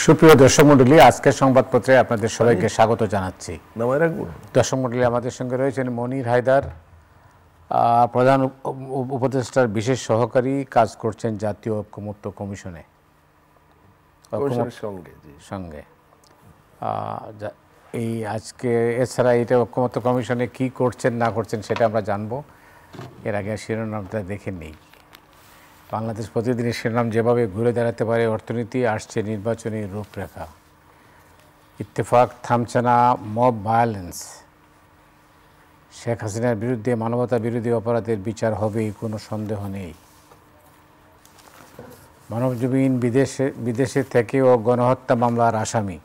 সুপ্রিয় দর্শক মণ্ডলী, আজকের সংবাদপত্রে আপনাদের সবাইকে স্বাগত জানাচ্ছি। দর্শক মণ্ডলী, আমাদের সঙ্গে রয়েছেন মনির হায়দার, প্রধান উপদেষ্টার বিশেষ সহকারী, কাজ করছেন জাতীয় ঐক্যমত্য কমিশনে সঙ্গে। এই আজকে এছাড়া এটা ঐক্যমত্য কমিশনে কি করছেন না করছেন সেটা আমরা জানবো। এর আগে শিরোনামটা দেখে নেই। বাংলাদেশ প্রতিদিনের শিরোনাম, যেভাবে ঘুরে দাঁড়াতে পারে অর্থনীতি, আসছে নির্বাচনী রূপরেখা। ইত্তেফাক থামছে না মব ভায়োলেন্স। শেখ হাসিনার বিরুদ্ধে মানবতা বিরোধী অপরাধের বিচার হবেই, কোনো সন্দেহ নেই। মানবজমিন বিদেশে থেকেও গণহত্যা মামলার আসামি।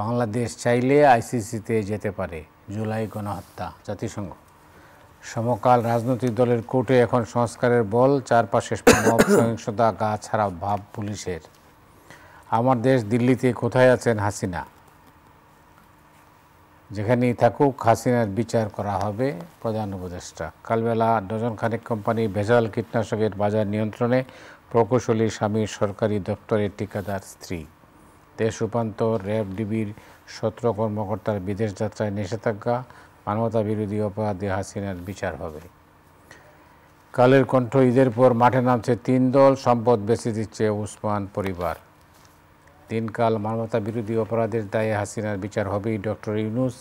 বাংলাদেশ চাইলে আইসিসিতে যেতে পারে। জুলাই গণহত্যা। জাতিসংঘ। সমকাল রাজনৈতিক দলের কোর্টে এখন সংস্কারের বল, চারপাশে মব সহিংসতা, গা ছাড়া ভাব পুলিশের। আমার দেশ দিল্লিতে কোথায় আছেন হাসিনা? যেখানেই থাকুক হাসিনার বিচার করা হবে, প্রধান উপদেষ্টা। কালবেলা ডজন খানেক কোম্পানি ভেজাল কীটনাশকের বাজার নিয়ন্ত্রণে, প্রকৌশলী স্বামী সরকারি দপ্তরের ঠিকাদার স্ত্রী। দেশ রূপান্তর, র্যাব ডিবির 17 কর্মকর্তার বিদেশ যাত্রায় নিষেধাজ্ঞা, মানবতা বিরোধী অপরাধে হাসিনার বিচার হবে। কালের কণ্ঠ, ঈদের পর মাঠে নামছে 3 দল, সম্পদ বেঁচে দিচ্ছে ওসমান পরিবার। দিনকাল, মানবতা বিরোধী অপরাধের দায়ে হাসিনার বিচার হবেই, ডক্টর ইউনূস।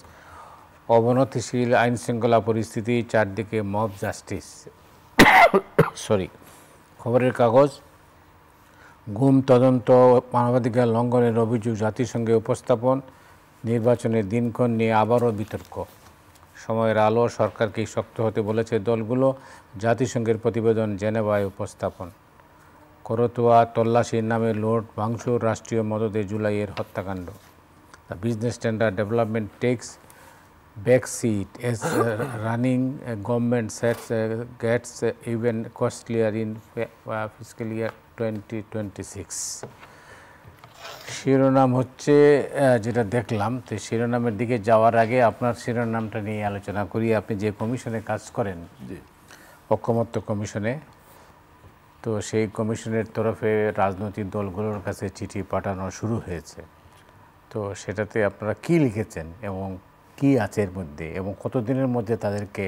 অবনতিশীল আইনশৃঙ্খলা পরিস্থিতি, চারদিকে মব জাস্টিস। খবরের কাগজ। গুম তদন্ত, মানবাধিকার লঙ্ঘনের অভিযোগ জাতিসংঘে উপস্থাপন। নির্বাচনের দিনক্ষণ নিয়ে আবারও বিতর্ক। সময়ের আলো, সরকারকেই শক্ত হতে বলেছে দলগুলো। জাতিসংঘের প্রতিবেদন জেনেভায় উপস্থাপন। করতোয়া তল্লাশির নামে লুট ভাঙচুর, রাষ্ট্রীয় মদদে জুলাইয়ের হত্যাকাণ্ড। দ্য বিজনেস স্ট্যান্ডার্ড ডেভেলপমেন্ট টেক্স backseat as running government sets gets even costlier in fiscal year 2026. শিরোনাম হচ্ছে যেটা দেখলাম। তো শিরোনামের দিকে যাওয়ার আগে আপনার শিরোনামটা নিয়ে আলোচনা করি। আপনি যে কমিশনে কাজ করেন, ঐক্যমত্য কমিশনে, তো সেই কমিশনের তরফে রাজনৈতিক দলগুলোর কাছে চিঠি পাঠানো শুরু হয়েছে। তো সেটাতে আপনারা কি লিখেছেন এবং কি আছে এর মধ্যে, এবং কতদিনের মধ্যে তাদেরকে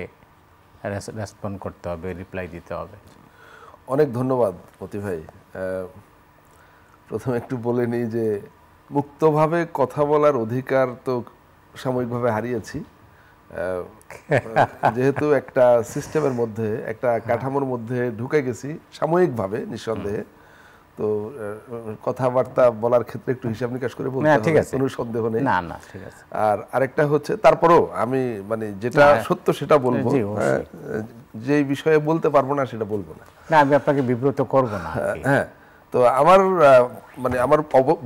রেসপন্ড করতে হবে, রিপ্লাই দিতে হবে? অনেক ধন্যবাদ মতি ভাই। প্রথমে একটু বলে নিই যে মুক্তভাবে কথা বলার অধিকার তো সাময়িকভাবে হারিয়েছি, যেহেতু একটা সিস্টেমের মধ্যে, একটা কাঠামোর মধ্যে ঢুকে গেছি সাময়িকভাবে, নিঃসন্দেহে। তো কথাবার্তা বলার ক্ষেত্রে একটু হিসাব নিকাশ করে বলতে হবে, কোনো সন্দেহ নেই। আর আরেকটা হচ্ছে, তারপরেও আমি মানে যেটা সত্য সেটা বলবো, যে বিষয়ে বলতে পারবো না সেটা বলবো না। আমি আপনাকে বিব্রত করব না। হ্যাঁ, তো আমার মানে আমার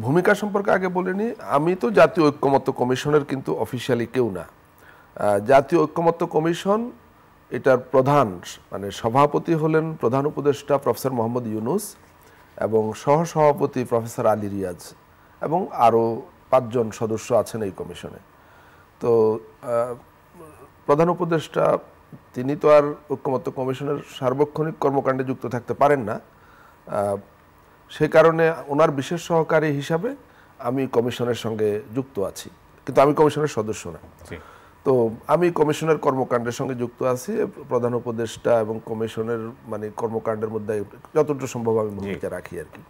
ভূমিকা সম্পর্কে আগে বলিনি। আমি তো জাতীয় ঐক্যমত্য কমিশনের কিন্তু অফিসিয়ালি কেউ না। জাতীয় ঐক্যমত্য কমিশন, এটার প্রধান মানে সভাপতি হলেন প্রধান উপদেষ্টা প্রফেসর মোহাম্মদ ইউনূস, এবং সহসভাপতি প্রফেসর আলী রিয়াজ, এবং আরও 5 জন সদস্য আছেন এই কমিশনে। তো প্রধান উপদেষ্টা তিনি তো আর ঐক্যমত্য কমিশনের সার্বক্ষণিক কর্মকাণ্ডে যুক্ত থাকতে পারেন না। সেই কারণে ওনার বিশেষ সহকারী হিসাবে আমি কমিশনের সঙ্গে যুক্ত আছি, কিন্তু আমি কমিশনের সদস্য না। তো আমি কমিশনের কর্মকাণ্ডের সঙ্গে যুক্ত আছি। প্রধান উপদেষ্টা এবং কমিশনের মানে কর্মকাণ্ডের মধ্যে যতটুকু সম্ভব আমি ভূমিকা রাখি আর কি।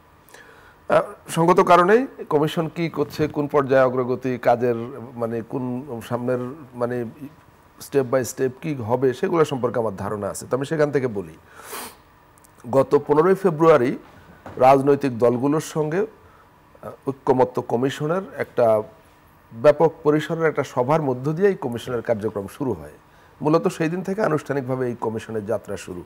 সঙ্গত কারণেই কমিশন কি করছে, কোন পর্যায়ে অগ্রগতি, কাজের মানে কোন সামনের মানে স্টেপ বাই স্টেপ কি হবে, সেগুলো সম্পর্কে আমার ধারণা আছে। তো আমি সেখান থেকে বলি, গত 15ই ফেব্রুয়ারি রাজনৈতিক দলগুলোর সঙ্গে ঐক্যমত্য কমিশনের একটা ব্যাপক পরিসরের একটা সভার মধ্য দিয়ে এই কমিশনের কার্যক্রম শুরু হয়। মূলত সেই দিন থেকে আনুষ্ঠানিকভাবে এই কমিশনের যাত্রা শুরু।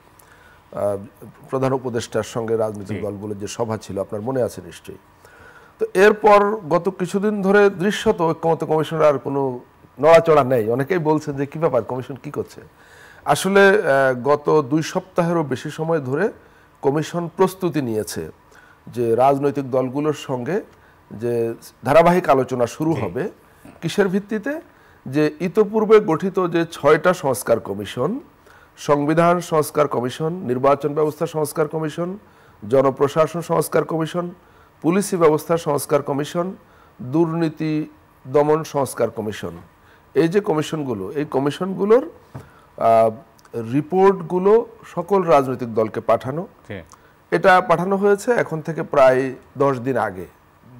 প্রধান উপদেষ্টার সঙ্গে রাজনৈতিক দলগুলোর যে সভা ছিল, আপনার মনে আছে নিশ্চয়ই। তো এরপর গত কিছুদিন ধরে দৃশ্যত ঐক্যমত্য কমিশনের আর কোনো নড়াচড়া নেই। অনেকেই বলছেন যে কী ব্যাপার, কমিশন কি করছে। আসলে গত 2 সপ্তাহেরও বেশি সময় ধরে কমিশন প্রস্তুতি নিয়েছে যে রাজনৈতিক দলগুলোর সঙ্গে যে ধারাবাহিক আলোচনা শুরু হবে, কিসের ভিত্তিতে, যে ইতোপূর্বে গঠিত যে 6টা সংস্কার কমিশন, সংবিধান সংস্কার কমিশন, নির্বাচন ব্যবস্থা সংস্কার কমিশন, জনপ্রশাসন সংস্কার কমিশন, পুলিশি ব্যবস্থা সংস্কার কমিশন, দুর্নীতি দমন সংস্কার কমিশন, এই যে কমিশনগুলো, এই কমিশনগুলোর রিপোর্টগুলো সকল রাজনৈতিক দলকে পাঠানো। এটা পাঠানো হয়েছে এখন থেকে প্রায় 10 দিন আগে,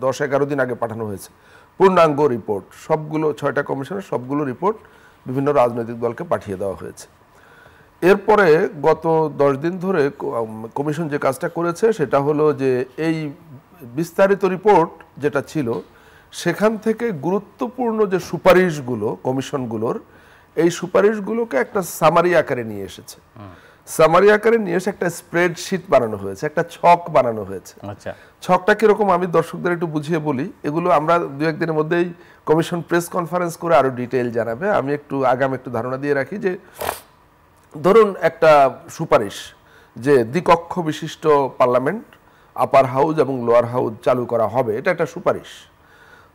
10-11 দিন আগে পাঠানো হয়েছে পূর্ণাঙ্গ রিপোর্ট। সবগুলো 6টা কমিশনের সবগুলো রিপোর্ট বিভিন্ন রাজনৈতিক দলকে পাঠিয়ে দেওয়া হয়েছে। এরপরে গত 10 দিন ধরে কমিশন যে কাজটা করেছে সেটা হলো যে এই বিস্তারিত রিপোর্ট যেটা ছিল সেখান থেকে গুরুত্বপূর্ণ যে সুপারিশগুলো কমিশনগুলোর, এই সুপারিশগুলোকে একটা সামারি আকারে নিয়ে এসেছে। সামারি আকারে নিয়ে এসে একটা স্প্রেডশিট বানানো হয়েছে, একটা ছক বানানো হয়েছে। আচ্ছা, ছকটা কিরকম আমি দর্শকদের একটু বুঝিয়ে বলি। এগুলো আমরা 2-1 দিনের মধ্যেই কমিশন প্রেস কনফারেন্স করে আরো ডিটেইল জানাবে। আমি একটু ধারণা দিয়ে রাখি যে ধরুন একটা সুপারিশ যে দ্বিকক্ষ বিশিষ্ট পার্লামেন্ট, আপার হাউস এবং লোয়ার হাউস চালু করা হবে, এটা একটা সুপারিশ।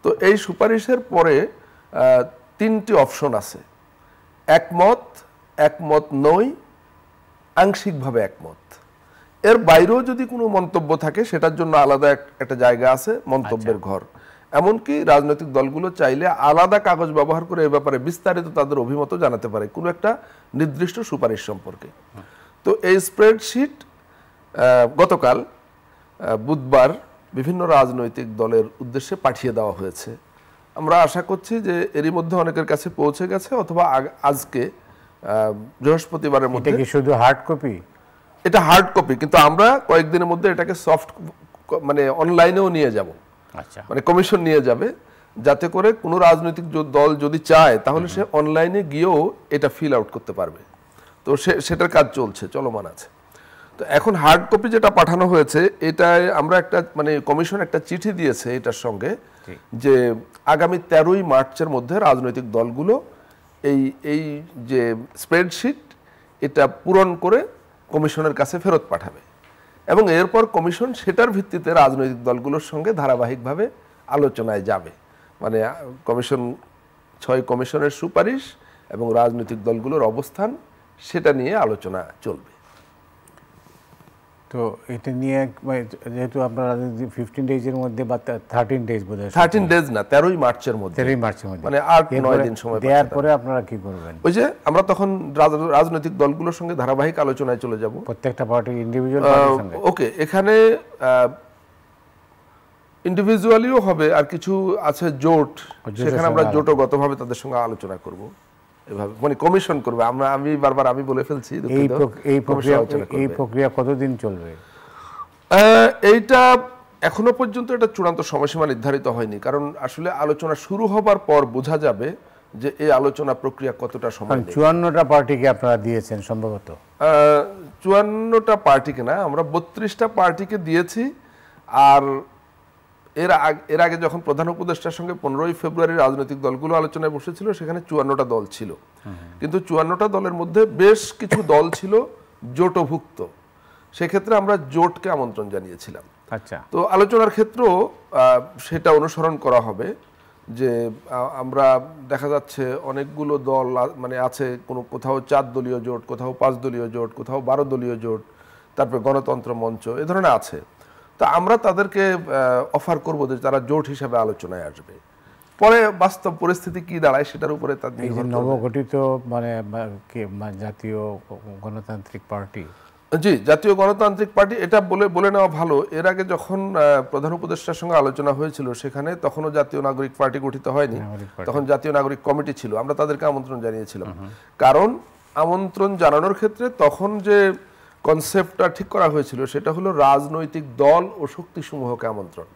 তো এই সুপারিশের পরে 3টি অপশন আছে: একমত, একমত নই, আংশিকভাবে একমত। এর বাইরেও যদি কোনো মন্তব্য থাকে সেটার জন্য আলাদা একটা জায়গা আছে, মন্তব্যের ঘর। এমনকি রাজনৈতিক দলগুলো চাইলে আলাদা কাগজ ব্যবহার করে এ ব্যাপারে বিস্তারিত তাদের অভিমত জানাতে পারে কোনো একটা নির্দিষ্ট সুপারিশ সম্পর্কে। তো এই স্প্রেডশিট গতকাল বুধবার বিভিন্ন রাজনৈতিক দলের উদ্দেশ্যে পাঠিয়ে দেওয়া হয়েছে। আমরা আশা করছি যে এরই মধ্যে অনেকের কাছে পৌঁছে গেছে, অথবা আজকে বৃহস্পতিবারের মধ্যে। এটা কি শুধু হার্ড কপি? এটা হার্ড কপি, কিন্তু আমরা কয়েকদিনের মধ্যে এটাকে সফট মানে অনলাইনেও নিয়ে যাব। আচ্ছা, মানে কমিশন নিয়ে যাবে, যাতে করে কোনো রাজনৈতিক দল যদি চায় তাহলে সে অনলাইনে গিয়েও এটা ফিল আউট করতে পারবে। তো সেটার কাজ চলমান আছে। তো এখন হার্ড কপি যেটা পাঠানো হয়েছে, এটায় আমরা একটা মানে কমিশন একটা চিঠি দিয়েছে এটার সঙ্গে যে আগামী 13ই মার্চের মধ্যে রাজনৈতিক দলগুলো এই যে স্প্রেডশিট এটা পূরণ করে কমিশনের কাছে ফেরত পাঠাবে, এবং এরপর কমিশন সেটার ভিত্তিতে রাজনৈতিক দলগুলোর সঙ্গে ধারাবাহিকভাবে আলোচনায় যাবে। মানে কমিশন 6 কমিশনের সুপারিশ এবং রাজনৈতিক দলগুলোর অবস্থান সেটা নিয়ে আলোচনা চলবে। তো এটা নিয়ে যেহেতু আপনারা 15 ডেজের মধ্যে বা 13 ডেজ বোধ হয়, 13 ডেজ না, 13ই মার্চের মধ্যে, 13 মার্চের মধ্যে, মানে 8-9 দিন সময় দেওয়ার পরে আপনারা কি করবেন? ওই যে আমরা তখন রাজনৈতিক দলগুলোর সঙ্গে ধারাবাহিক আলোচনায় চলে যাব, প্রত্যেকটা পার্টির ইন্ডিভিজুয়াল পার্টির সঙ্গে। ওকে, এখানে ইন্ডিভিজুয়ালিও হবে, আর কিছু আছে জোট, সেখানে আমরা জোটগতভাবে তাদের সঙ্গে আলোচনা করব, এভাবে মানে কমিশন করবে। আমি বলে ফেলছি, এই প্রক্রিয়া কতদিন চলবে? এইটা এখনো পর্যন্ত এটা চূড়ান্ত সময়সীমা নির্ধারিত হয়নি, কারণ আসলে আলোচনা শুরু হবার পর বোঝা যাবে যে এই আলোচনা প্রক্রিয়া কতটা সময় নেবে। 54টা পার্টিকে আপনারা দিয়েছেন সম্ভবত? 54টা পার্টিকে না, আমরা 32টা পার্টিকে দিয়েছি। আর এর আগে যখন প্রধান উপদেষ্টার সঙ্গে 15ই ফেব্রুয়ারি রাজনৈতিক দলগুলো আলোচনায় বসেছিল, সেখানে 54টা দল ছিল, কিন্তু 54টা দলের মধ্যে বেশ কিছু দল ছিল জোটভুক্ত। সেক্ষেত্রে আমরা জোটকে আমন্ত্রণ জানিয়েছিলাম। আচ্ছা, তো আলোচনার ক্ষেত্রেও সেটা অনুসরণ করা হবে যে আমরা দেখা যাচ্ছে অনেকগুলো দল মানে আছে, কোথাও 4 দলীয় জোট, কোথাও 5 দলীয় জোট, কোথাও 12 দলীয় জোট, তারপরে গণতন্ত্র মঞ্চ, এ ধরনের আছে। তা আমরা তাদেরকে অফার করব যে তারা জোট হিসাবে আলোচনায় আসবে। পরে বাস্তব পরিস্থিতি কি দাঁড়ায় সেটার উপরে তাদের নবগঠিত মানে জাতীয় গণতান্ত্রিক পার্টি, জি, জাতীয় গণতান্ত্রিক পার্টি, এটা বলে নেওয়া ভালো। এর আগে যখন প্রধান উপদেষ্টার সঙ্গে আলোচনা হয়েছিল, সেখানে তখনও জাতীয় নাগরিক পার্টি গঠিত হয়নি, তখন জাতীয় নাগরিক কমিটি ছিল। আমরা তাদেরকে আমন্ত্রণ জানিয়েছিলাম, কারণ আমন্ত্রণ জানানোর ক্ষেত্রে তখন যে কনসেপ্টটা ঠিক করা হয়েছিল সেটা হলো রাজনৈতিক দল ও শক্তিসমূহকে আমন্ত্রণ।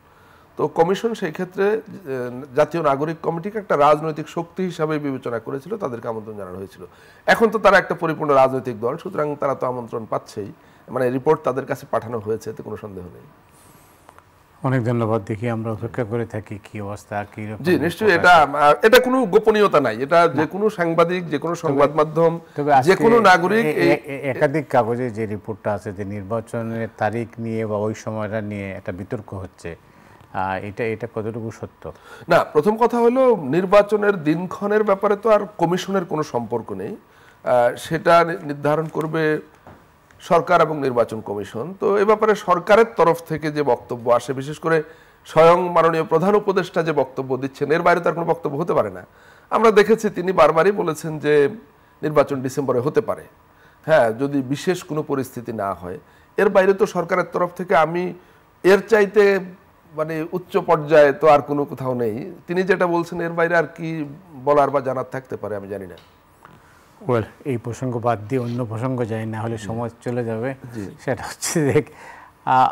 তো কমিশন সেই ক্ষেত্রে জাতীয় নাগরিক কমিটিকে একটা রাজনৈতিক শক্তি হিসাবে বিবেচনা করেছিল, তাদেরকে আমন্ত্রণ জানানো হয়েছিল। এখন তো তারা একটা পরিপূর্ণ রাজনৈতিক দল, সুতরাং তারা তো আমন্ত্রণ পাচ্ছেই, মানে রিপোর্ট তাদের কাছে পাঠানো হয়েছে, এতে কোনো সন্দেহ নেই। অনেক ধন্যবাদ। দেখি আমরা অপেক্ষা করে থাকি কি অবস্থা, কি রকম। জি, নিশ্চয়ই। এটা কোনো গোপনীয়তা নাই, এটা যে কোনো সাংবাদিক, যে কোনো সংবাদ মাধ্যম, যে কোনো নাগরিক, একাধিক কাগজে যে রিপোর্টটা আছে যে নির্বাচনের তারিখ নিয়ে বা ওই সময়টা নিয়ে একটা বিতর্ক হচ্ছে, এটা কতটুকু সত্য? না, প্রথম কথা হলো নির্বাচনের দিনক্ষণের ব্যাপারে তো আর কমিশনের কোনো সম্পর্ক নেই, সেটা নির্ধারণ করবে সরকার এবং নির্বাচন কমিশন। তো এ ব্যাপারে সরকারের তরফ থেকে যে বক্তব্য আসে, বিশেষ করে স্বয়ং মাননীয় প্রধান উপদেষ্টা যে বক্তব্য দিচ্ছেন, এর বাইরে তার কোনো বক্তব্য হতে পারে না। আমরা দেখেছি তিনি বারবারই বলেছেন যে নির্বাচন ডিসেম্বরে হতে পারে, হ্যাঁ, যদি বিশেষ কোনো পরিস্থিতি না হয়। এর বাইরে তো সরকারের তরফ থেকে আমি এর চাইতে মানে উচ্চ পর্যায়ে তো আর কোনো কোথাও নেই। তিনি যেটা বলছেন এর বাইরে আর কি বলার বা জানার থাকতে পারে আমি জানি না। ওয়েল, এই প্রসঙ্গ বাদ দিয়ে অন্য প্রসঙ্গ যাই, না হলে সময় চলে যাবে। সেটা হচ্ছে যে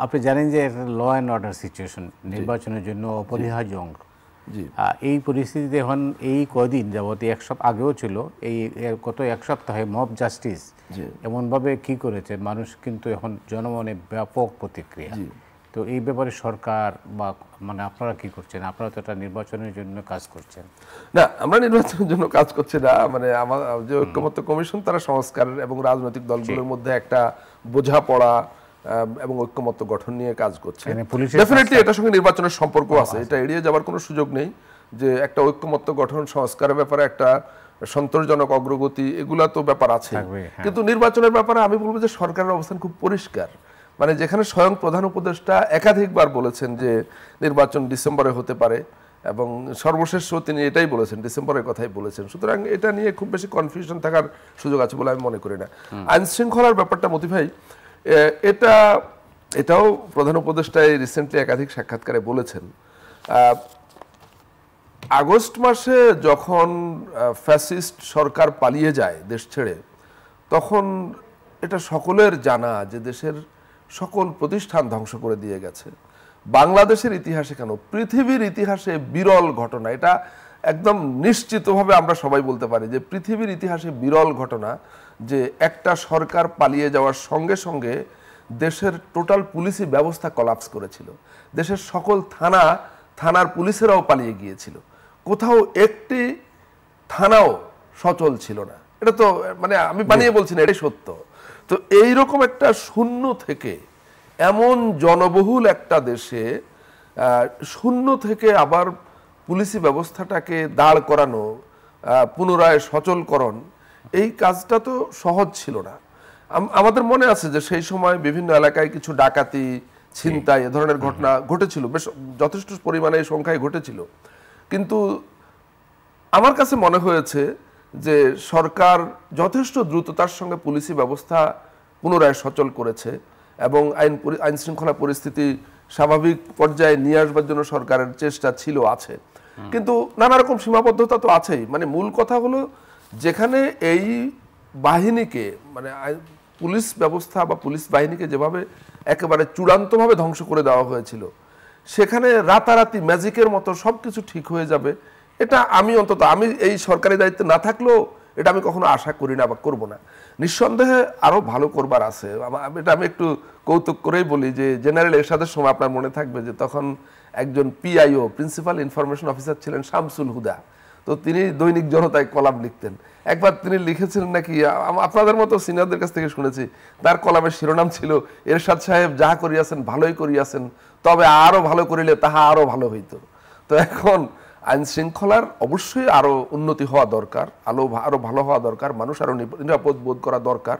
আপনি জানেন যে ল অ্যান্ড অর্ডার সিচুয়েশন নির্বাচনের জন্য অপরিহার্য অঙ্গ। এই পরিস্থিতিতে এখন এই কদিন যাবত এক সপ্তাহ আগেও ছিল, এই গত এক সপ্তাহে মব জাস্টিস এমনভাবে কি করেছে, মানুষ কিন্তু এখন জনমনে ব্যাপক প্রতিক্রিয়া। তো এই ব্যাপারে সরকার বা মানে আপনারা কি করছেন? আপনারা তো একটা নির্বাচনের জন্য কাজ করছেন। না, আমরা নির্বাচনের জন্য কাজ করছি না। মানে আমার যে ঐক্যমত্য কমিশন, তারা সংস্কার এবং রাজনৈতিক দলগুলোর মধ্যে একটা বোঝাপড়া এবং ঐক্যমত্য গঠন নিয়ে কাজ করছে। ডেফিনেটলি এটার সঙ্গে নির্বাচনের সম্পর্ক আছে, এটা এড়িয়ে যাওয়ার কোনো সুযোগ নেই। যে একটা ঐক্যমত্য গঠন, সংস্কারের ব্যাপারে একটা সন্তোষজনক অগ্রগতি, এগুলা তো ব্যাপার আছে। কিন্তু নির্বাচনের ব্যাপারে আমি বলবো যে সরকারের অবস্থান খুব পরিষ্কার। মানে যেখানে স্বয়ং প্রধান উপদেষ্টা একাধিকবার বলেছেন যে নির্বাচন ডিসেম্বরে হতে পারে, এবং সর্বশেষ তিনি এটাই বলেছেন, ডিসেম্বরের কথাই বলেছেন। সুতরাং এটা নিয়ে খুব বেশি কনফিউশন থাকার সুযোগ আছে বলে আমি মনে করি না। আইন শৃঙ্খলার ব্যাপারটা মতি ভাই, এটাও প্রধান উপদেষ্টায় রিসেন্টলি একাধিক সাক্ষাৎকারে বলেছেন। আগস্ট মাসে যখন ফ্যাসিস্ট সরকার পালিয়ে যায় দেশ ছেড়ে, তখন এটা সকলের জানা যে দেশের সকল প্রতিষ্ঠান ধ্বংস করে দিয়ে গেছে। বাংলাদেশের ইতিহাসে কেন, পৃথিবীর ইতিহাসে বিরল ঘটনা, এটা একদম নিশ্চিতভাবে আমরা সবাই বলতে পারি যে পৃথিবীর ইতিহাসে বিরল ঘটনা যে একটা সরকার পালিয়ে যাওয়ার সঙ্গে সঙ্গে দেশের টোটাল পুলিশি ব্যবস্থা কলাপস করেছিল। দেশের সকল থানার পুলিশেরাও পালিয়ে গিয়েছিল, কোথাও একটি থানাও সচল ছিল না। এটা তো মানে আমি বানিয়ে বলছি না, এটাই সত্য। তো এইরকম একটা শূন্য থেকে এমন জনবহুল একটা দেশে শূন্য থেকে আবার পুলিশি ব্যবস্থাটাকে দাঁড় করানো, পুনরায় সচলকরণ, এই কাজটা তো সহজ ছিল না। আমাদের মনে আছে যে সেই সময় বিভিন্ন এলাকায় কিছু ডাকাতি, ছিনতাই, এ ধরনের ঘটনা ঘটেছিল, বেশ যথেষ্ট পরিমাণে এই সংখ্যায় ঘটেছিল। কিন্তু আমার কাছে মনে হয়েছে যে সরকার যথেষ্ট দ্রুততার সঙ্গে পুলিশি ব্যবস্থা পুনরায় সচল করেছে, এবং আইন শৃঙ্খলা পরিস্থিতি স্বাভাবিক পর্যায়ে নিয়ে আসবার জন্য সরকারের চেষ্টা ছিল, আছে। কিন্তু নানা রকম সীমাবদ্ধতা তো আছেই। মানে মূল কথা হলো, যেখানে এই বাহিনীকে মানে পুলিশ ব্যবস্থা বা পুলিশ বাহিনীকে যেভাবে একেবারে চূড়ান্তভাবে ধ্বংস করে দেওয়া হয়েছিল, সেখানে রাতারাতি ম্যাজিকের মতো সব কিছু ঠিক হয়ে যাবে, এটা আমি আমি এই সরকারি দায়িত্বে না থাকলেও এটা আমি কখনো আশা করি না বা করবো না। নিঃসন্দেহে আরও ভালো করবার আছে। এটা আমি একটু কৌতুক করেই বলি যে জেনারেল এরশাদের সময় আপনার মনে থাকবে যে তখন একজন পিআইও, প্রিন্সিপাল ইনফরমেশন অফিসার ছিলেন শামসুল হুদা। তো তিনি দৈনিক জনতায় কলাম লিখতেন। একবার তিনি লিখেছিলেন নাকি, আপনাদের মতো সিনিয়রদের কাছ থেকে শুনেছি, তার কলামের শিরোনাম ছিল, এরশাদ সাহেব যাহা করিয়াছেন ভালোই করিয়াছেন, তবে আরও ভালো করিলে তাহা আরও ভালো হইত। তো এখন আইন শৃঙ্খলার অবশ্যই আরও উন্নতি হওয়া দরকার, আরও ভালো হওয়া দরকার, মানুষ আরও নিরাপদ বোধ করা দরকার।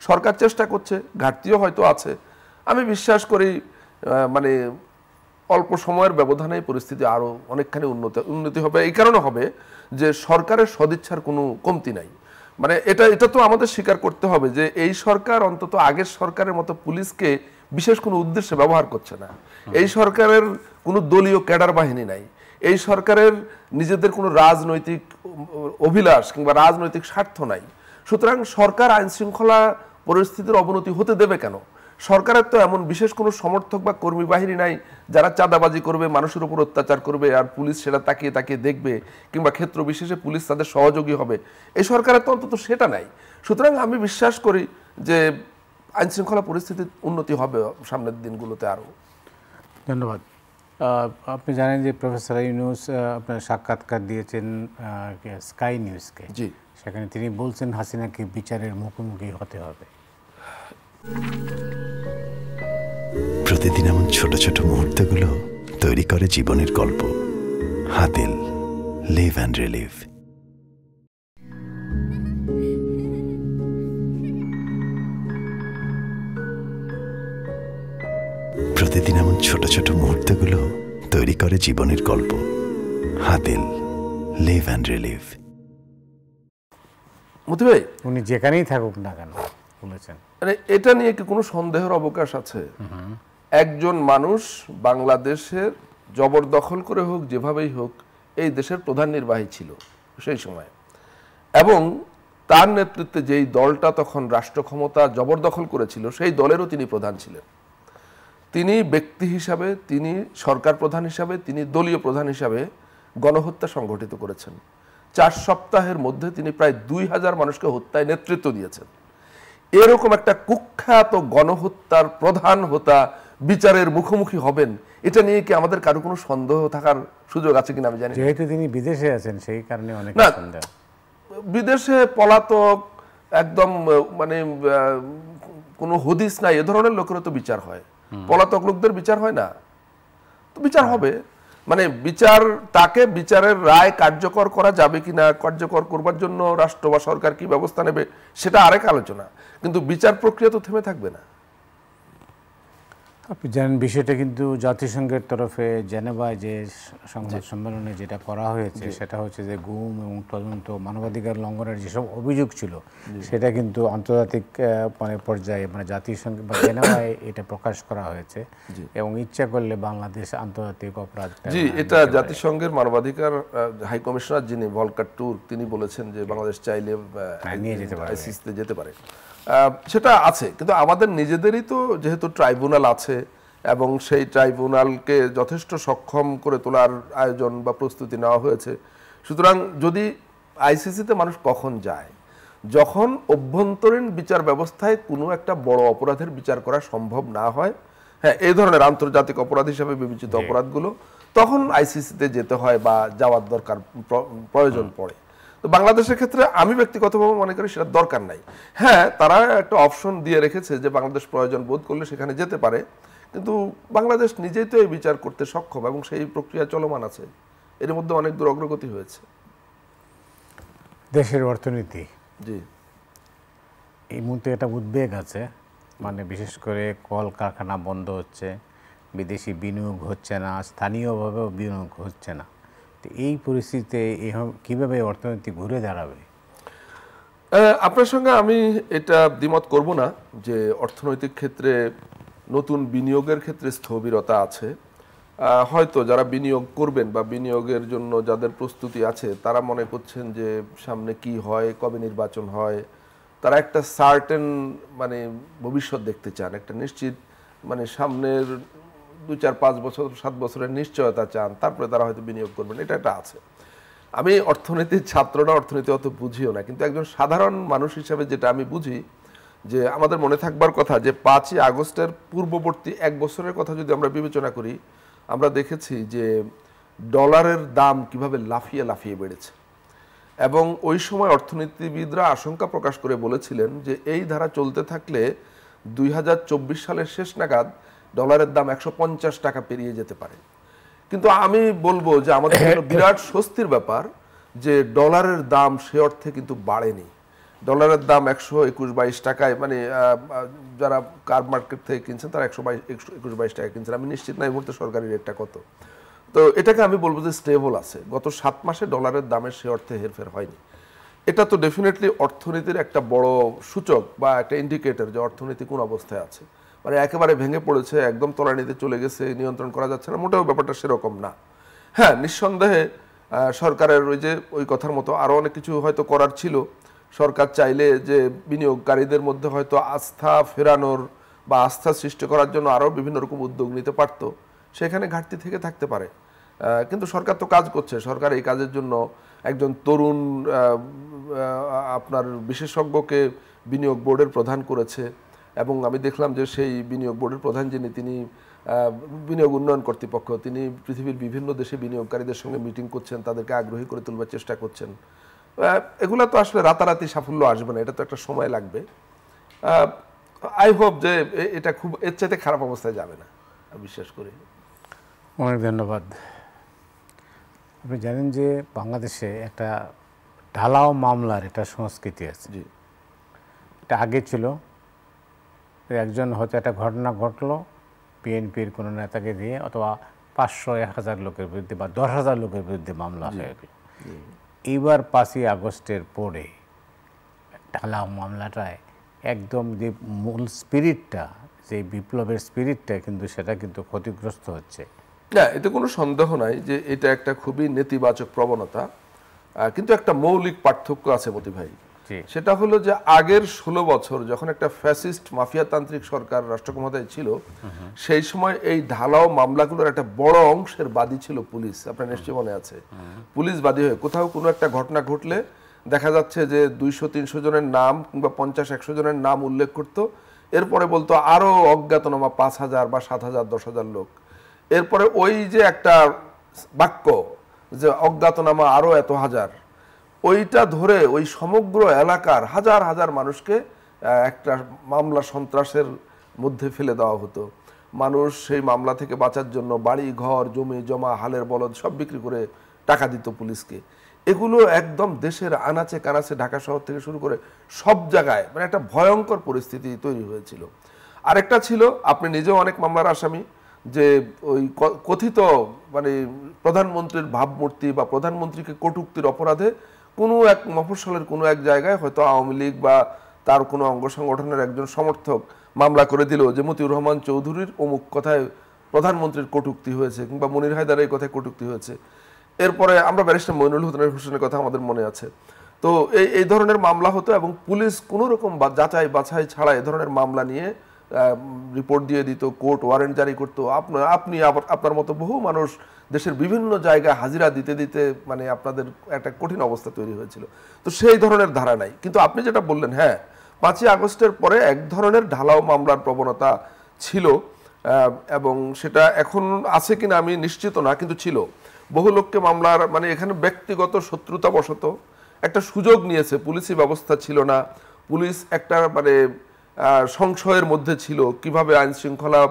সরকার চেষ্টা করছে, ঘাটতিও হয়তো আছে। আমি বিশ্বাস করি মানে অল্প সময়ের ব্যবধানে পরিস্থিতি আরও অনেকখানি উন্নতি হবে। এই কারণে হবে যে সরকারের সদিচ্ছার কোনো কমতি নাই। মানে এটা তো আমাদের স্বীকার করতে হবে যে এই সরকার অন্তত আগের সরকারের মতো পুলিশকে বিশেষ কোনো উদ্দেশ্যে ব্যবহার করছে না। এই সরকারের কোনো দলীয় ক্যাডার বাহিনী নাই। এই সরকারের নিজেদের কোনো রাজনৈতিক অভিলাষ কিংবা রাজনৈতিক স্বার্থ নাই। সুতরাং সরকার আইন শৃঙ্খলা পরিস্থিতির অবনতি হতে দেবে কেন? সরকারের তো এমন বিশেষ কোনো সমর্থক বা কর্মী বাহিনী নাই যারা চাঁদাবাজি করবে, মানুষের উপর অত্যাচার করবে, আর পুলিশ সেটা তাকিয়ে তাকিয়ে দেখবে, কিংবা ক্ষেত্র বিশেষে পুলিশ তাদের সহযোগী হবে। এই সরকারের তো অন্তত সেটা নাই। সুতরাং আমি বিশ্বাস করি যে আইন শৃঙ্খলা পরিস্থিতির উন্নতি হবে সামনের দিনগুলোতে আরও। ধন্যবাদ। আপনি জানেন যে প্রফেসর ইউনূস আপনার সাক্ষাৎকার দিয়েছেন স্কাই নিউজকে। জি, সেখানে তিনি বলছেন হাসিনাকে বিচারের মুখোমুখি হতে হবে। প্রতিদিন এমন ছোট ছোট মুহূর্তগুলো তৈরি করে জীবনের গল্প। Hatil, live and relive. প্রতিদিন এমন ছোট ছোট মুহূর্তগুলো তৈরি করে জীবনের গল্প। Hatil, live and relive. Moti ভাই, উনি যেখানেই থাকুক না কেন বলেছেন, মানে এটা নিয়ে কি কোনো সন্দেহের অবকাশ আছে? একজন মানুষ বাংলাদেশের জবরদখল করে হোক, যেভাবেই হোক, এই দেশের প্রধান নির্বাহী ছিল সেই সময়, এবং তার নেতৃত্বে যেই দলটা তখন রাষ্ট্র ক্ষমতা জবরদখল করেছিল সেই দলেরও তিনি প্রধান ছিলেন। তিনি ব্যক্তি হিসাবে, তিনি সরকার প্রধান হিসাবে, তিনি দলীয় প্রধান হিসাবে গণহত্যা সংগঠিত করেছেন। 4 সপ্তাহের মধ্যে তিনি প্রায় 2000 মানুষকে হত্যায় নেতৃত্ব দিয়েছেন। এরকম একটা কুখ্যাত গণহত্যার প্রধান হোতা বিচারের মুখোমুখি হবেন, এটা নিয়ে কি আমাদের কারো কোনো সন্দেহ থাকার সুযোগ আছে কিনা আমি জানি না। যেহেতু তিনি বিদেশে আছেন সেই কারণে অনেক না, সন্দেহ। বিদেশে পলাতক একদম মানে কোনো হদিস নাই, এ ধরনের লোকেরও তো বিচার হয়, পলাতক লোকদের বিচার হয় না? তো বিচার হবে, মানে বিচার, তাকে বিচারের রায় কার্যকর করা যাবে কিনা, কার্যকর করবার জন্য রাষ্ট্র বা সরকার কি ব্যবস্থা নেবে সেটা আরেক আলোচনা, কিন্তু বিচার প্রক্রিয়া তো থেমে থাকবে না। আপনি জানেন বিষয়টা কিন্তু জাতিসংঘের তরফে জেনেভায় যে সংবাদ সম্মেলনে যেটা করা হয়েছে সেটা হচ্ছে যে গুম এবং তদন্ত, মানবাধিকার লঙ্ঘনের যেসব অভিযোগ ছিল সেটা কিন্তু আন্তর্জাতিক মানে পর্যায়ে, মানে জাতিসংঘ বা জেনেভায় এটা প্রকাশ করা হয়েছে, এবং ইচ্ছা করলে বাংলাদেশ আন্তর্জাতিক অপরাধ। জি, এটা জাতিসংঘের মানবাধিকার হাই কমিশনার যিনি ভলকার টুর্ক, তিনি বলেছেন যে বাংলাদেশ চাইলে আইসিসিতে যেতে পারে। সেটা আছে, কিন্তু আমাদের নিজেদেরই তো যেহেতু ট্রাইব্যুনাল আছে এবং সেই ট্রাইব্যুনালকে যথেষ্ট সক্ষম করে তোলার আয়োজন বা প্রস্তুতি নেওয়া হয়েছে, সুতরাং যদি আইসিসিতে মানুষ কখন যায়, যখন অভ্যন্তরীণ বিচার ব্যবস্থায় কোনো একটা বড় অপরাধের বিচার করা সম্ভব না হয়, হ্যাঁ, এই ধরনের আন্তর্জাতিক অপরাধ হিসাবে বিবেচিত অপরাধগুলো, তখন আইসিসিতে যেতে হয় বা যাওয়ার দরকার প্রয়োজন পড়ে। তো বাংলাদেশের ক্ষেত্রে আমি ব্যক্তিগতভাবে মনে করি সেটা দরকার নাই। হ্যাঁ, তারা একটা অপশন দিয়ে রেখেছে যে বাংলাদেশ প্রয়োজন বোধ করলে সেখানে যেতে পারে, কিন্তু বাংলাদেশ নিজেই তো এই বিচার করতে সক্ষম এবং সেই প্রক্রিয়া চলমান আছে, এর মধ্যে অনেক দূর অগ্রগতি হয়েছে। দেশের অর্থনীতি, জি, এই মুহূর্তে একটা উদ্বেগ আছে, মানে বিশেষ করে কলকারখানা বন্ধ হচ্ছে, বিদেশি বিনিয়োগ হচ্ছে না, স্থানীয়ভাবেও বিনিয়োগ হচ্ছে না। তো এই পরিস্থিতিতে কীভাবে অর্থনীতি ঘুরে দাঁড়াবে? আপনার সঙ্গে আমি এটা দ্বিমত করব না যে অর্থনৈতিক ক্ষেত্রে নতুন বিনিয়োগের ক্ষেত্রে স্থবিরতা আছে। হয়তো যারা বিনিয়োগ করবেন বা বিনিয়োগের জন্য যাদের প্রস্তুতি আছে তারা মনে করছেন যে সামনে কি হয়, কবে নির্বাচন হয়, তারা একটা সার্টেন মানে ভবিষ্যৎ দেখতে চান, একটা নিশ্চিত মানে সামনের 2, 4, 5 বছর 7 বছরের নিশ্চয়তা চান, তারপরে তারা হয়তো বিনিয়োগ করবেন, এটা একটা আছে। আমি অর্থনীতির ছাত্র না, অর্থনীতি অত বুঝিও না, কিন্তু একজন সাধারণ মানুষ হিসেবে যেটা আমি বুঝি, যে আমাদের মনে থাকবার কথা যে 5ই আগস্টের পূর্ববর্তী 1 বছরের কথা যদি আমরা বিবেচনা করি, আমরা দেখেছি যে ডলারের দাম কিভাবে লাফিয়ে লাফিয়ে বেড়েছে, এবং ওই সময় অর্থনীতিবিদরা আশঙ্কা প্রকাশ করে বলেছিলেন যে এই ধারা চলতে থাকলে 2024 সালের শেষ নাগাদ ডলারের দাম 150 টাকা পেরিয়ে যেতে পারে। কিন্তু আমি বলবো যে আমাদের জন্য বিরাট স্বস্তির ব্যাপার যে ডলারের দাম সে অর্থে কিন্তু বাড়েনি। ডলারের দাম 121-22 টাকায়, মানে যারা কার মার্কেট থেকে কিনছেন তারা 121-22 টাকা কিনছেন, আমি নিশ্চিত না এই মুহূর্তে সরকারি রেটটা কত। তো এটাকে আমি বলবো যে স্টেবল আছে, গত 7 মাসে ডলারের দামের সে অর্থে হেরফের হয়নি। এটা তো ডেফিনেটলি অর্থনীতির একটা বড় সূচক বা একটা ইন্ডিকেটর যে অর্থনীতি কোন অবস্থায় আছে, মানে একেবারে ভেঙে পড়েছে, একদম তলানিতে চলে গেছে, নিয়ন্ত্রণ করা যাচ্ছে না, মোটেও ব্যাপারটা সেরকম না। হ্যাঁ, নিঃসন্দেহে সরকারের ওই কথার মতো আরও অনেক কিছু হয়তো করার ছিল। সরকার চাইলে যে বিনিয়োগকারীদের মধ্যে হয়তো আস্থা ফেরানোর বা আস্থা সৃষ্টি করার জন্য আরও বিভিন্ন রকম উদ্যোগ নিতে পারত, সেখানে ঘাটতি থেকে থাকতে পারে। কিন্তু সরকার তো কাজ করছে, সরকার এই কাজের জন্য একজন তরুণ আপনার বিশেষজ্ঞকে বিনিয়োগ বোর্ডের প্রধান করেছে, এবং আমি দেখলাম যে সেই বিনিয়োগ বোর্ডের প্রধান যিনি, তিনি বিনিয়োগ উন্নয়ন কর্তৃপক্ষ, তিনি পৃথিবীর বিভিন্ন দেশে বিনিয়োগকারীদের সঙ্গে মিটিং করছেন, তাদেরকে আগ্রহী করে তুলবার চেষ্টা করছেন। এগুলা তো আসলে রাতারাতি সাফল্য আসবে না, এটা তো একটা সময় লাগবে। আই হোপ যে এটা খুব এর চাইতে খারাপ অবস্থায় যাবে না, বিশ্বাস করি। অনেক ধন্যবাদ। আপনি জানেন যে বাংলাদেশে একটা ঢালাও মামলার একটা সংস্কৃতি আছে। জি, এটা আগে ছিল, একজন হয়তো একটা ঘটনা ঘটলো, বিএনপির কোনো নেতাকে দিয়ে অথবা 500-1000 লোকের বিরুদ্ধে বা 10,000 লোকের বিরুদ্ধে মামলা হয়ে গেল। এইবার 5ই আগস্টের পরে ঢালাও মামলাটায় একদম যে মূল স্পিরিটটা, যে বিপ্লবের স্পিরিটটা, কিন্তু সেটা কিন্তু ক্ষতিগ্রস্ত হচ্ছে। না, এতে কোনো সন্দেহ নাই যে এটা একটা খুবই নেতিবাচক প্রবণতা, কিন্তু একটা মৌলিক পার্থক্য আছে মতি ভাই। সেটা হলো যে আগের 16 বছর যখন একটা ফ্যাসিস্ট মাফিয়াতান্ত্রিক সরকার রাষ্ট্রক্ষমতায় ছিল, সেই সময় এই ঢালাও মামলাগুলোর একটা বড় অংশের বাদী ছিল পুলিশ। আপনার নিশ্চয়ই মনে আছে, পুলিশ বাদী হয়ে কোথাও কোনো একটা ঘটনা ঘটলে দেখা যাচ্ছে যে 200-300 জনের নাম কিংবা 50-100 জনের নাম উল্লেখ করতো, এরপরে বলতো আরো অজ্ঞাতনামা 5,000 বা 7,000 10,000 লোক। এরপরে ওই যে একটা বাক্য যে অজ্ঞাতনামা আরো এত হাজার, ওইটা ধরে ওই সমগ্র এলাকার হাজার হাজার মানুষকে একটা মামলা সন্ত্রাসের মধ্যে ফেলে দেওয়া হতো। মানুষ সেই মামলা থেকে বাঁচার জন্য বাড়ি ঘর জমি জমা হালের বলদ সব বিক্রি করে টাকা দিত পুলিশকে। এগুলো একদম দেশের আনাচে কানাচে, ঢাকা শহর থেকে শুরু করে সব জায়গায় মানে একটা ভয়ঙ্কর পরিস্থিতি তৈরি হয়েছিল। আরেকটা ছিল, আপনি নিজেও অনেক মামলার আসামি, যে ওই কথিত মানে প্রধানমন্ত্রীর ভাবমূর্তি বা প্রধানমন্ত্রীকে কটূক্তির অপরাধে কোনো এক মফস্বলের কোনো এক জায়গায় হয়তো আওয়ামী লীগ বা তার কোনো অঙ্গ সংগঠনের একজন সমর্থক মামলা করে দিল যে মতিউর রহমান চৌধুরীর অমুক কথায় প্রধানমন্ত্রীর কটূক্তি হয়েছে কিংবা মনির হায়দারের এই কথায় কটূক্তি হয়েছে। এরপরে আমরা ব্যারিস্টার মইনুল হোসেনের কথা আমাদের মনে আছে। তো এই ধরনের মামলা হতো এবং পুলিশ কোনো রকম যাচাই বাছাই ছাড়া এ ধরনের মামলা নিয়ে রিপোর্ট দিয়ে দিত, কোর্ট ওয়ারেন্ট জারি করতো। আপনি আপনার মতো বহু মানুষ দেশের বিভিন্ন জায়গায় হাজিরা দিতে দিতে মানে আপনাদের একটা কঠিন অবস্থা তৈরি হয়েছিল। তো সেই ধরনের ধারা নাই। কিন্তু আপনি যেটা বললেন, হ্যাঁ 5ই আগস্টের পরে এক ধরনের ঢালাও মামলার প্রবণতা ছিল, এবং সেটা এখন আছে কিনা আমি নিশ্চিত না, কিন্তু ছিল। বহু লোককে মামলার মানে এখানে ব্যক্তিগত শত্রুতা বশত একটা সুযোগ নিয়েছে, পুলিশি ব্যবস্থা ছিল না, পুলিশ একটা মানে সংশয়ের মধ্যে ছিল কিভাবে আইন শৃঙ্খলা।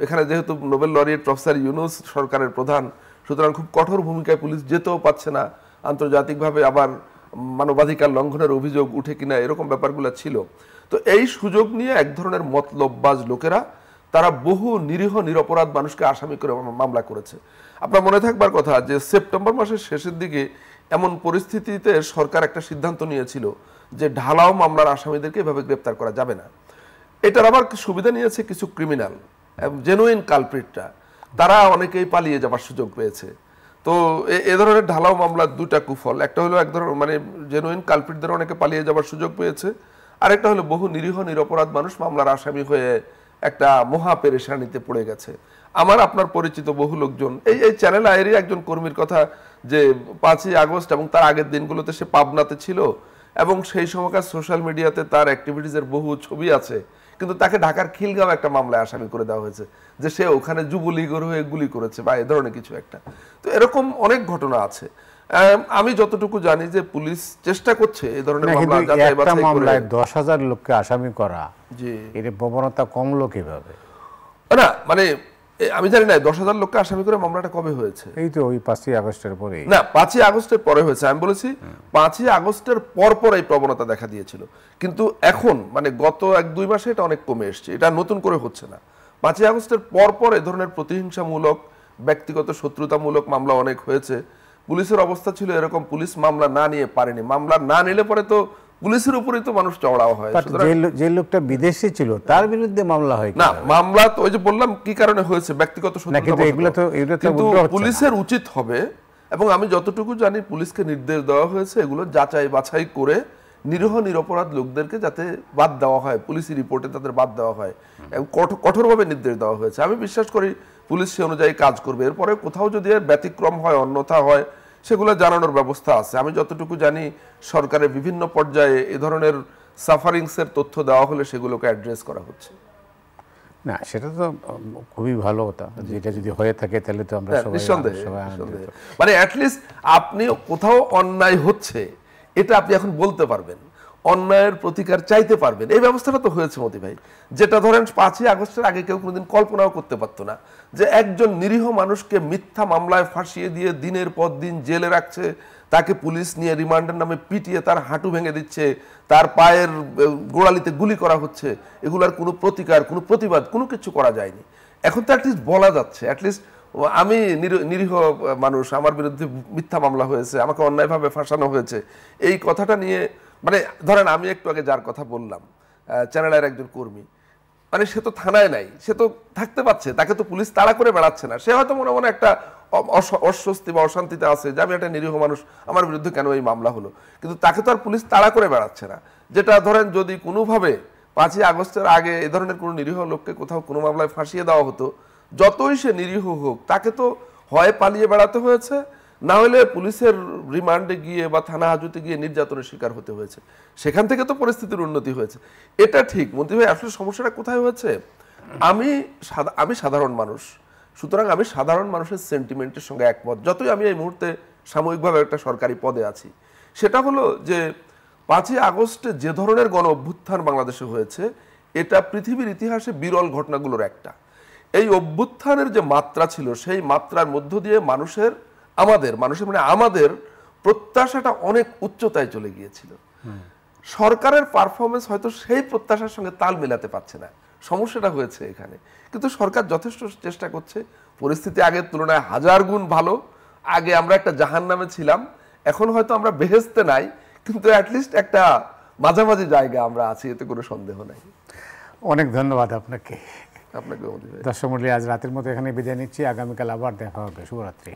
এখানে যেহেতু নোবেল লরিয়েট প্রফেসর ইউনুস সরকারের প্রধান, সুতরাং খুব কঠোর ভূমিকায় পুলিশ যেতেও পারছে না, আন্তর্জাতিকভাবে আবার মানবাধিকার লঙ্ঘনের অভিযোগ উঠে কিনা এরকম ব্যাপারগুলো ছিল। তো এই সুযোগ নিয়ে এক ধরনের মতলববাজ লোকেরা তারা বহু নিরীহ নিরপরাধ মানুষকে আসামি করে মামলা করেছে। আপনার মনে থাকবার কথা যে সেপ্টেম্বর মাসের শেষের দিকে এমন পরিস্থিতিতে সরকার একটা সিদ্ধান্ত নিয়েছিল যে ঢালাও মামলার আসামিদেরকে এভাবে গ্রেপ্তার করা যাবে না। এটার আবার সুবিধা নিয়েছে কিছু ক্রিমিনাল, জেনুইন কালপ্রিটরা, তারা অনেকেই পালিয়ে যাবার সুযোগ পেয়েছে। তো এ ধরনের ঢালাও মামলার দুটা কুফল, একটা হলো এক ধরনের মানে জেনুইন কালপ্রিটদের অনেকে পালিয়ে যাবার সুযোগ পেয়েছে, আরেকটা হলো বহু নিরীহ নিরপরাধ মানুষ মামলার আসামি হয়ে একটা মহা পেরেশানিতে পড়ে গেছে। আমার আপনার পরিচিত বহু লোকজন, এই চ্যানেল আয়েরই একজন কর্মীর কথা, যে 5ই আগস্ট এবং তার আগের দিনগুলোতে সে পাবনাতে ছিল এবং সেই সময়কার সোশ্যাল মিডিয়াতে তার অ্যাক্টিভিটিসের বহু ছবি আছে, কিন্তু তাকে ঢাকার খিলগাঁও একটা মামলায় আসামি করে দেওয়া হয়েছে যে সে ওখানে যুবলীগের হয়ে গুলি করেছে বা এ ধরনের কিছু একটা। তো এরকম অনেক ঘটনা আছে। আমি যতটুকু জানি যে পুলিশ চেষ্টা করছে এই ধরনের মামলা যাচাই বাছাই করে। 10,000 লোককে আসামি করা, জি, এর প্রবণতা কমলো কিভাবে? না মানে আমি জানি না 10,000 লোককে আসামি করে মামলাটা কবে হয়েছে। এই তো ওই 5ই আগস্টের পরে। না, 5ই আগস্টের পরে হয়েছে। আমি বলেছি 5ই আগস্টের পর এই প্রবণতা দেখা দিয়েছিল, কিন্তু এখন মানে গত 1-2 মাসে এটা অনেক কমে এসছে, এটা নতুন করে হচ্ছে না। 5ই আগস্টের পর এ ধরনের প্রতিহিংসামূলক ব্যক্তিগত শত্রুতামূলক মামলা অনেক হয়েছে। পুলিশের অবস্থা ছিল এরকম, পুলিশ মামলা না নিয়ে পারেনি, মামলা না নিলে পরে তো পুলিশের উপরেই তো মানুষ চড়াও হয়। যে লোকটা বিদেশে ছিল তার বিরুদ্ধে মামলা হয় না, মামলা তো ওই যে বললাম কি কারণে হয়েছে, ব্যক্তিগত শত্রুতা। কিন্তু পুলিশের উচিত হবে, এবং আমি যতটুকু জানি পুলিশকে নির্দেশ দেওয়া হয়েছে এগুলো যাচাই বাছাই করে নিরীহ নিরপরাধ লোকদেরকে যাতে বাদ দেওয়া হয়, পুলিশি রিপোর্টে তাদের বাদ দেওয়া হয়, এবং কঠোরভাবে নির্দেশ দেওয়া হয়েছে। আমি বিশ্বাস করি পুলিশ সে অনুযায়ী কাজ করবে। এরপরে কোথাও যদি এর ব্যতিক্রম হয়, অন্যথা হয়, সেগুলো জানানোর ব্যবস্থা আছে। আমি যতটুকু জানি সরকারের বিভিন্ন পর্যায়ে এ ধরনের সাফারিংসের তথ্য দেওয়া হলে সেগুলোকে অ্যাড্রেস করা হচ্ছে। না, সেটা তো খুবই ভালো কথা, যেটা যদি হয়ে থাকে তাহলে তো আমরা সবাই মানে অ্যাটলিস্ট আপনি কোথাও অন্যায় হচ্ছে এটা আপনি এখন বলতে পারবেন, অন্যায়ের প্রতিকার চাইতে পারবেন। এই ব্যবস্থাটা তো হয়েছে মতি ভাই, যেটা ধরেন 5ই আগস্টের আগে কেউ কোনোদিন কল্পনাও করতে পারতো না, যে একজন নিরীহ মানুষকে মিথ্যা মামলায় ফাঁসিয়ে দিয়ে দিনের পর দিন জেলে রাখছে, তাকে পুলিশ নিয়ে রিমান্ডের নামে পিটিয়ে তার হাঁটু ভেঙে দিচ্ছে, তার পায়ের গোড়ালিতে গুলি করা হচ্ছে, এগুলার কোনো প্রতিকার, কোনো প্রতিবাদ, কোনো কিছু করা যায়নি। এখন তো অ্যাটলিস্ট বলা যাচ্ছে, অ্যাটলিস্ট আমি নিরীহ মানুষ, আমার বিরুদ্ধে মিথ্যা মামলা হয়েছে, আমাকে অন্যায়ভাবে ফাঁসানো হয়েছে, এই কথাটা নিয়ে মানে ধরেন আমি একটু আগে যার কথা বললাম চ্যানেলের একজন কর্মী, মানে সে তো থানায় নাই, সে তো থাকতে পারছে, তাকে তো পুলিশ তাড়া করে বেড়াচ্ছে না, সে হয়তো মনে মনে একটা অস্বস্তি বা অশান্তিতে আছে যে আমি একটা নিরীহ মানুষ, আমার বিরুদ্ধে কেন এই মামলা হলো, কিন্তু তাকে তো আর পুলিশ তাড়া করে বেড়াচ্ছে না। যেটা ধরেন যদি কোনোভাবে 5ই আগস্টের আগে এ ধরনের কোনো নিরীহ লোককে কোথাও কোনো মামলায় ফাঁসিয়ে দেওয়া হতো, যতই সে নিরীহ হোক তাকে তো হয় পালিয়ে বেড়াতে হয়েছে, না হলে পুলিশের রিমান্ডে গিয়ে বা থানা হাজতে গিয়ে নির্যাতনের শিকার হতে হয়েছে, সেখান থেকে তো পরিস্থিতির উন্নতি হয়েছে। এটা ঠিক মন্ত্রী ভাই, আসলে সমস্যাটা কোথায় হয়েছে, আমি সাধারণ মানুষ, সুতরাং আমি সাধারণ মানুষের সেন্টিমেন্টের সঙ্গে একমত, যতই আমি এই মুহূর্তে সাময়িকভাবে একটা সরকারি পদে আছি। সেটা হলো যে 5ই আগস্টে যে ধরনের গণ অভ্যুত্থান বাংলাদেশে হয়েছে, এটা পৃথিবীর ইতিহাসে বিরল ঘটনাগুলোর একটা। এই অভ্যুত্থানের যে মাত্রা ছিল, সেই মাত্রার মধ্য দিয়ে মানুষের মানে আমাদের প্রত্যাশাটা অনেক উচ্চতায় চলে গিয়েছিল। সরকারের পারফরমেন্স হয়তো সেই প্রত্যাশার সঙ্গে তাল মেলাতে পারছে না, সমস্যাটা হয়েছে এখানে। কিন্তু সরকার যথেষ্ট চেষ্টা করছে, পরিস্থিতি আগের তুলনায় 1000 গুণ ভালো। আগে আমরা একটা জাহান্নামে ছিলাম, এখন হয়তো আমরা বেহেশতে নাই, কিন্তু অ্যাটলিস্ট একটা মাঝামাঝি জায়গা আমরা আছি, এতে কোনো সন্দেহ নাই। অনেক ধন্যবাদ আপনাকে। আপনাকে দর্শক মণ্ডলী, আজ রাতের মতো এখানে বিদায় নিচ্ছি, আগামীকাল আবার দেখা হবে। শুভরাত্রি।